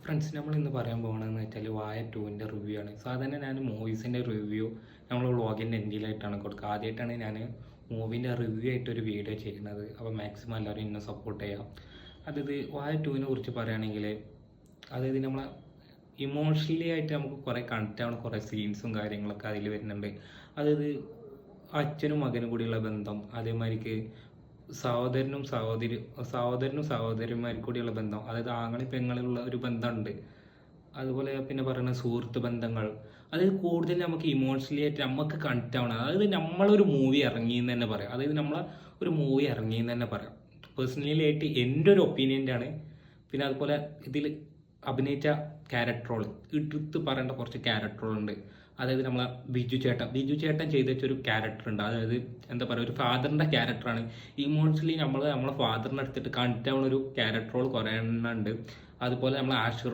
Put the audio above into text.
Friends നമ്മൾ ഇന്ന് പറയാൻ പോകണമെന്ന് വെച്ചാൽ വായ ടൂവിൻ്റെ റിവ്യൂ ആണ്. സാധാരണ ഞാൻ മൂവീസിൻ്റെ റിവ്യൂ നമ്മൾ വ്ളോഗിൻ്റെ എൻഡിലായിട്ടാണ് കൊടുക്കുക. ആദ്യമായിട്ടാണ് ഞാൻ മൂവീൻ്റെ റിവ്യൂ ആയിട്ടൊരു വീഡിയോ ചെയ്യുന്നത്. അപ്പോൾ മാക്സിമം എല്ലാവരും എന്നെ സപ്പോർട്ട് ചെയ്യാം. അതായത് വായ ടൂവിനെ കുറിച്ച് പറയുകയാണെങ്കിൽ, അതായത് നമ്മളെ ഇമോഷണലി ആയിട്ട് നമുക്ക് കുറേ കണക്റ്റ് ആവുന്ന കുറേ സീൻസും കാര്യങ്ങളൊക്കെ അതിൽ വരുന്നുണ്ട്. അതായത് അച്ഛനും മകനും കൂടിയുള്ള ബന്ധം, അതേമാതിരിക്ക് സഹോദരനും സഹോദരിമാർക്ക് കൂടിയുള്ള ബന്ധം, അതായത് ആങ്ങളി പെങ്ങളിലുള്ള ഒരു ബന്ധമുണ്ട്. അതുപോലെ പിന്നെ പറയുന്ന സുഹൃത്ത് ബന്ധങ്ങൾ, അതായത് കൂടുതൽ നമുക്ക് ഇമോഷണലി ആയിട്ട് നമുക്ക് കണക്റ്റ് ആവണം. അതായത് നമ്മളൊരു മൂവി ഇറങ്ങിയെന്ന് തന്നെ പറയാം. അതായത് നമ്മളെ ഒരു മൂവി ഇറങ്ങിയെന്ന് തന്നെ പറയാം. പേഴ്സണലി ആയിട്ട് എൻ്റെ ഒരു ഒപ്പീനിയൻ്റെ ആണ്. പിന്നെ അതുപോലെ ഇതിൽ അഭിനയിച്ച ക്യാരക്ടറുകൾ എടുത്ത് പറയേണ്ട കുറച്ച് ക്യാരക്ടറുകളുണ്ട്. അതായത് നമ്മളെ ബിജു ചേട്ടൻ ചെയ്ത വെച്ചൊരു ക്യാരക്ടർ ഉണ്ട്. അതായത് എന്താ പറയുക, ഒരു ഫാദറിൻ്റെ ക്യാരക്ടറാണ്. ഇമോഷണലി നമ്മളെ ഫാദറിനെ എടുത്തിട്ട് കണക്റ്റ് ആവുന്ന ഒരു ക്യാരക്ടറുകൾ കുറേ എണ്ണം ഉണ്ട്. അതുപോലെ നമ്മൾ